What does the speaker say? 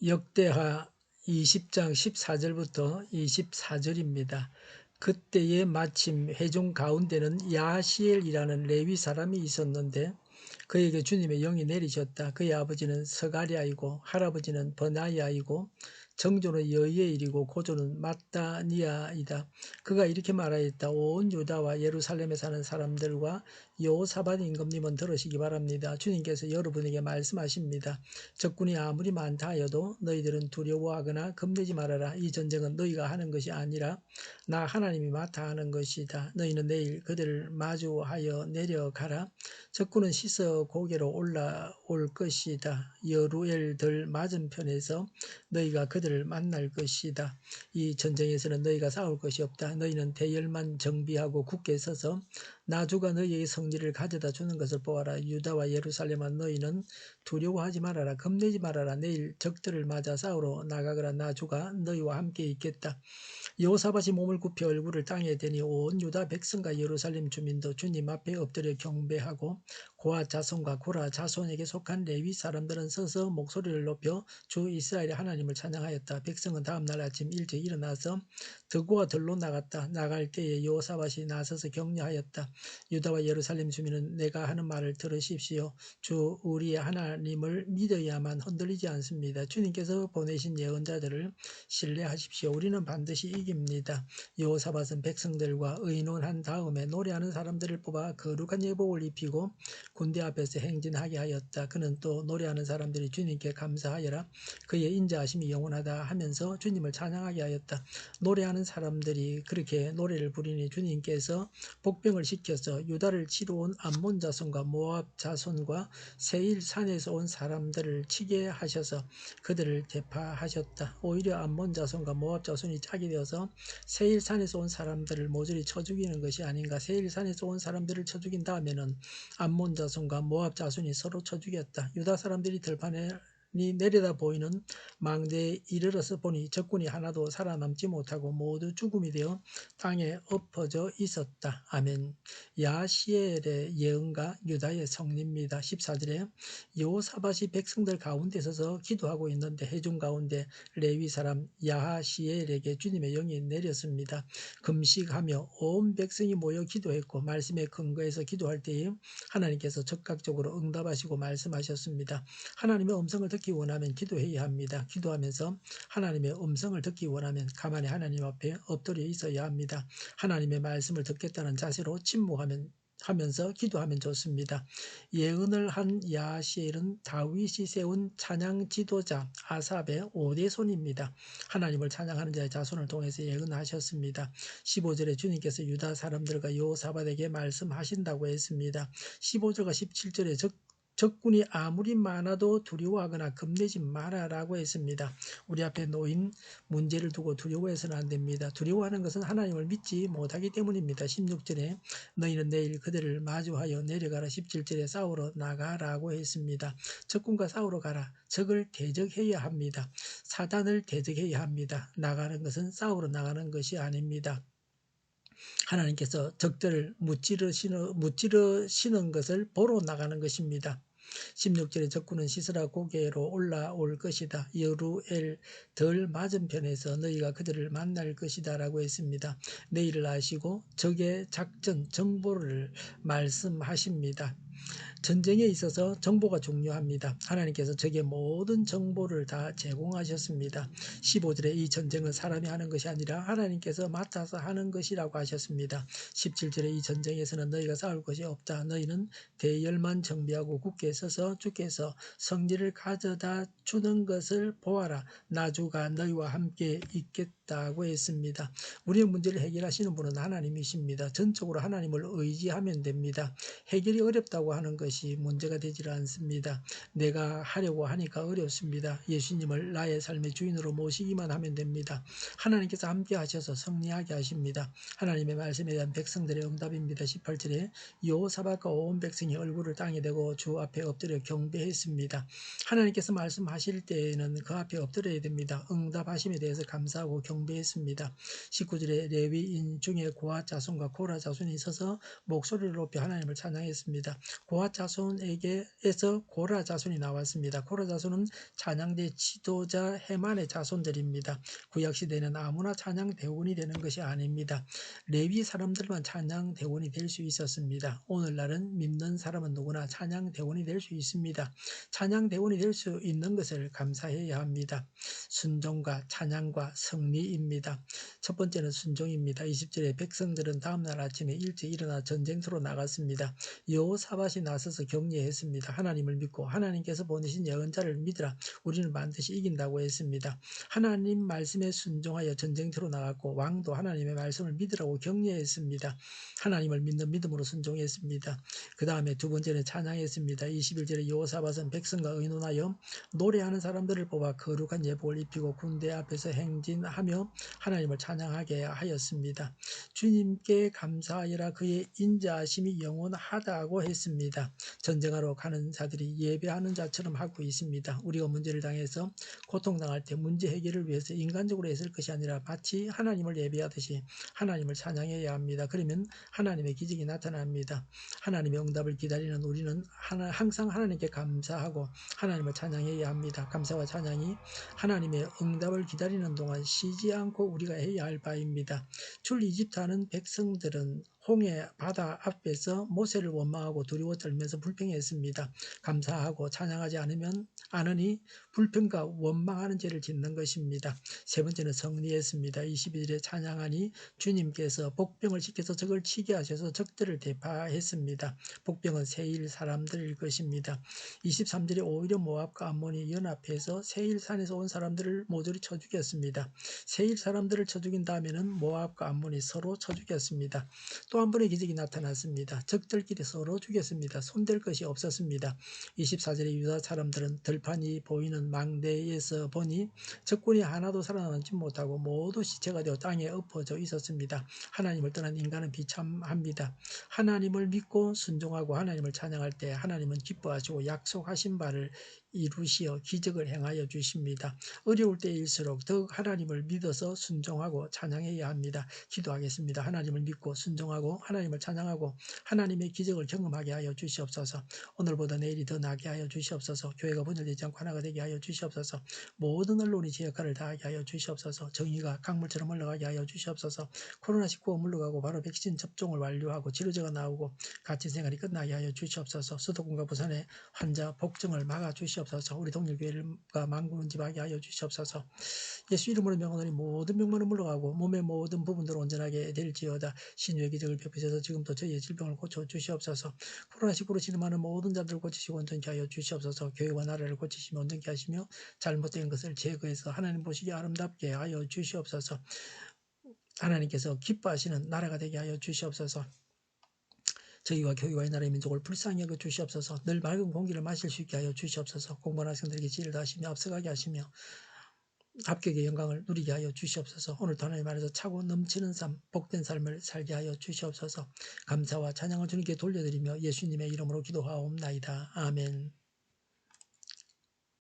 역대하 20장 14절부터 24절입니다. 그때에 마침 회중 가운데는 야시엘이라는 레위 사람이 있었는데 그에게 주님의 영이 내리셨다. 그의 아버지는 스가랴이고 할아버지는 버나야이고 정조는 여이엘이고 고조는 마따니아이다. 그가 이렇게 말하였다. 온 유다와 예루살렘에 사는 사람들과 여호사밧 임금님은 들으시기 바랍니다. 주님께서 여러분에게 말씀하십니다. 적군이 아무리 많다 하여도 너희들은 두려워하거나 겁내지 말아라. 이 전쟁은 너희가 하는 것이 아니라 나 하나님이 맡아 하는 것이다. 너희는 내일 그들을 마주하여 내려가라. 적군은 시서 고개로 올라올 것이다. 여루엘들 맞은편에서 너희가 그들을 만날 것이다. 이 전쟁에서는 너희가 싸울 것이 없다. 너희는 대열만 정비하고 굳게 서서 나주가 너희에게 성리를 가져다 주는 것을 보아라. 유다와 예루살렘아, 너희는 두려워하지 말아라. 겁내지 말아라. 내일 적들을 맞아 싸우러 나가거라. 나주가 너희와 함께 있겠다. 여호사밧이 몸을 굽혀 얼굴을 땅에 대니 온 유다 백성과 예루살렘 주민도 주님 앞에 엎드려 경배하고 고아 자손과 고라 자손에게 속한 레위 사람들은 서서 목소리를 높여 주 이스라엘의 하나님을 찬양하였다. 백성은 다음 날 아침 일찍 일어나서 들고와 들로 나갔다. 나갈 때에 여호사밧이 나서서 격려하였다. 유다와 예루살렘 주민은 내가 하는 말을 들으십시오. 주 우리의 하나님을 믿어야만 흔들리지 않습니다. 주님께서 보내신 예언자들을 신뢰하십시오. 우리는 반드시 이깁니다. 여호사밧은 백성들과 의논한 다음에 노래하는 사람들을 뽑아 거룩한 예복을 입히고 군대 앞에서 행진하게 하였다. 그는 또 노래하는 사람들이 주님께 감사하여라. 그의 인자하심이 영원하다 하면서 주님을 찬양하게 하였다. 노래하는 사람들이 그렇게 노래를 부리니 주님께서 복병을 시켜서 유다를 치러 온 암몬 자손과 모압 자손과 세일 산에서 온 사람들을 치게 하셔서 그들을 대파하셨다. 오히려 암몬 자손과 모압 자손이 짝이 되어서 세일 산에서 온 사람들을 모조리 쳐 죽이는 것이 아닌가. 세일 산에서 온 사람들을 쳐 죽인 다음에는 암몬 자손과 모압 자손이 서로 쳐 죽였다. 유다 사람들이 들판에 내려다 보이는 망대에 이르러서 보니 적군이 하나도 살아남지 못하고 모두 죽음이 되어 땅에 엎어져 있었다. 아멘. 야시엘의 예언과 유다의 성리입니다. 14절에 여호사밧이 백성들 가운데 서서 기도하고 있는데 회중 가운데 레위 사람 야하시엘에게 주님의 영이 내렸습니다. 금식하며 온 백성이 모여 기도했고 말씀에 근거해서 기도할 때에 하나님께서 적극적으로 응답하시고 말씀하셨습니다. 하나님의 음성을 듣기 원하면 기도해야 합니다. 기도하면서 하나님의 음성을 듣기 원하면 가만히 하나님 앞에 엎드려 있어야 합니다. 하나님의 말씀을 듣겠다는 자세로 침묵하면서 기도하면 좋습니다. 예언을 한 야시엘은 다윗이 세운 찬양 지도자 아삽의 5대 손입니다. 하나님을 찬양하는 자의 자손을 통해서 예언하셨습니다. 15절에 주님께서 유다 사람들과 여호사밧에게 말씀하신다고 했습니다. 15절과 17절에 적군이 아무리 많아도 두려워하거나 겁내지 마라라고 했습니다. 우리 앞에 놓인 문제를 두고 두려워해서는 안 됩니다. 두려워하는 것은 하나님을 믿지 못하기 때문입니다. 16절에 너희는 내일 그들을 마주하여 내려가라. 17절에 싸우러 나가라고 했습니다. 적군과 싸우러 가라. 적을 대적해야 합니다. 사단을 대적해야 합니다. 나가는 것은 싸우러 나가는 것이 아닙니다. 하나님께서 적들을 무찌르시는 것을 보러 나가는 것입니다. 16절에 적군은 시스라 고개로 올라올 것이다. 여루엘 덜 맞은편에서 너희가 그들을 만날 것이다 라고 했습니다. 내일을 아시고 적의 작전 정보를 말씀하십니다. 전쟁에 있어서 정보가 중요합니다. 하나님께서 적의 모든 정보를 다 제공하셨습니다. 15절에 이 전쟁은 사람이 하는 것이 아니라 하나님께서 맡아서 하는 것이라고 하셨습니다. 17절에 이 전쟁에서는 너희가 싸울 것이 없다. 너희는 대열만 정비하고 굳게 서서 주께서 성리를 가져다 주는 것을 보아라. 나주가 너희와 함께 있겠다고 했습니다. 우리의 문제를 해결하시는 분은 하나님이십니다. 전적으로 하나님을 의지하면 됩니다. 해결이 어렵다고 하는 것이 문제가 되질 않습니다. 내가 하려고 하니까 어렵습니다. 예수님을 나의 삶의 주인으로 모시기만 하면 됩니다. 하나님께서 함께 하셔서 승리하게 하십니다. 하나님의 말씀에 대한 백성들의 응답입니다. 18절에 여호사밧과 온 백성이 얼굴을 땅에 대고 주 앞에 엎드려 경배했습니다. 하나님께서 말씀하실 때에는 그 앞에 엎드려야 됩니다. 응답하심에 대해서 감사하고 경배했습니다. 19절에 레위인 중에 고아 자손과 고라 자손이 서서 목소리를 높여 하나님을 찬양했습니다. 고아 자손에게에서 고라 자손이 나왔습니다. 고라 자손은 찬양대 지도자 헤만의 자손들입니다. 구약시대는 아무나 찬양대원이 되는 것이 아닙니다. 레위 사람들만 찬양대원이 될 수 있었습니다. 오늘날은 믿는 사람은 누구나 찬양대원이 될 수 있습니다. 찬양대원이 될 수 있는 것을 감사해야 합니다. 순종과 찬양과 승리입니다. 첫 번째는 순종입니다. 20절에 백성들은 다음날 아침에 일찍 일어나 전쟁터로 나갔습니다. 여호사밧이 나서서 격려했습니다. 하나님을 믿고 하나님께서 보내신 예언자를 믿으라. 우리는 반드시 이긴다고 했습니다. 하나님 말씀에 순종하여 전쟁터로 나갔고 왕도 하나님의 말씀을 믿으라고 격려했습니다. 하나님을 믿는 믿음으로 순종했습니다. 그 다음에 두 번째는 찬양했습니다. 21절에 여호사밧은 백성과 의논하여 노래하는 사람들을 뽑아 거룩한 예복을 입히고 군대 앞에서 행진하며 하나님을 찬양하게 하였습니다. 주님께 감사하여라. 그의 인자하심이 영원하다고 했습니다. 전쟁하러 가는 자들이 예배하는 자처럼 하고 있습니다. 우리가 문제를 당해서 고통당할 때 문제 해결을 위해서 인간적으로 했을 것이 아니라 마치 하나님을 예배하듯이 하나님을 찬양해야 합니다. 그러면 하나님의 기적이 나타납니다. 하나님의 응답을 기다리는 우리는 항상 하나님께 감사하고 하나님을 찬양해야 합니다. 감사와 찬양이 하나님의 응답을 기다리는 동안 쉬지 않고 우리가 해야 할 바입니다. 출이집트하는 백성들은 홍해 바다 앞에서 모세를 원망하고 두려워 떨면서 불평했습니다. 감사하고 찬양하지 않으니 불평과 원망하는 죄를 짓는 것입니다. 세 번째는 승리했습니다. 22절에 찬양하니 주님께서 복병을 시켜서 적을 치게 하셔서 적들을 대파했습니다. 복병은 세일 사람들일 것입니다. 23절에 오히려 모압과 암몬이 연합해서 세일산에서 온 사람들을 모조리 쳐 죽였습니다. 세일 사람들을 쳐 죽인 다음에는 모압과 암몬이 서로 쳐 죽였습니다. 또 한 번의 기적이 나타났습니다. 적들끼리 서로 죽였습니다. 손댈 것이 없었습니다. 24절에 유다 사람들은 들판이 보이는 망대에서 보니 적군이 하나도 살아남지 못하고 모두 시체가 되어 땅에 엎어져 있었습니다. 하나님을 떠난 인간은 비참합니다. 하나님을 믿고 순종하고 하나님을 찬양할 때 하나님은 기뻐하시고 약속하신 바를 이루시어 기적을 행하여 주십니다. 어려울 때일수록 더욱 하나님을 믿어서 순종하고 찬양해야 합니다. 기도하겠습니다. 하나님을 믿고 순종하고 하나님을 찬양하고 하나님의 기적을 경험하게 하여 주시옵소서. 오늘보다 내일이 더 나게 하여 주시옵소서. 교회가 분열되지 않고 하나가 되게 하여 주시옵소서. 모든 언론이 제 역할을 다하게 하여 주시옵소서. 정의가 강물처럼 흘러가게 하여 주시옵소서. 코로나19가 물러가고 바로 백신 접종을 완료하고 치료제가 나오고 갇힌 생활이 끝나게 하여 주시옵소서. 수도권과 부산의 환자 복종을 막아 주시옵소서. 우리 동일교회가 만군지하게 하여 주시옵소서. 예수 이름으로 명하노니 모든 병만은 물러가고 몸의 모든 부분들 온전하게 될지어다. 신유의 기적을 베푸셔서 지금도 저희의 질병을 고쳐 주시옵소서. 코로나19로 진음하는 모든 자들을 고치시고 온전케 하여 주시옵소서. 교회와 나라를 고치시며 온전케 하시며 잘못된 것을 제거해서 하나님 보시기에 아름답게 하여 주시옵소서. 하나님께서 기뻐하시는 나라가 되게 하여 주시옵소서. 저희와 교회와 이 나라의 민족을 불쌍히 여겨 주시옵소서. 늘 맑은 공기를 마실 수 있게 하여 주시옵소서. 공부하는 학생들에게 지혜를 다하시며 앞서가게 하시며 합격의 영광을 누리게 하여 주시옵소서. 오늘도 하나님 안에서 차고 넘치는 삶, 복된 삶을 살게 하여 주시옵소서. 감사와 찬양을 주님께 돌려드리며 예수님의 이름으로 기도하옵나이다. 아멘.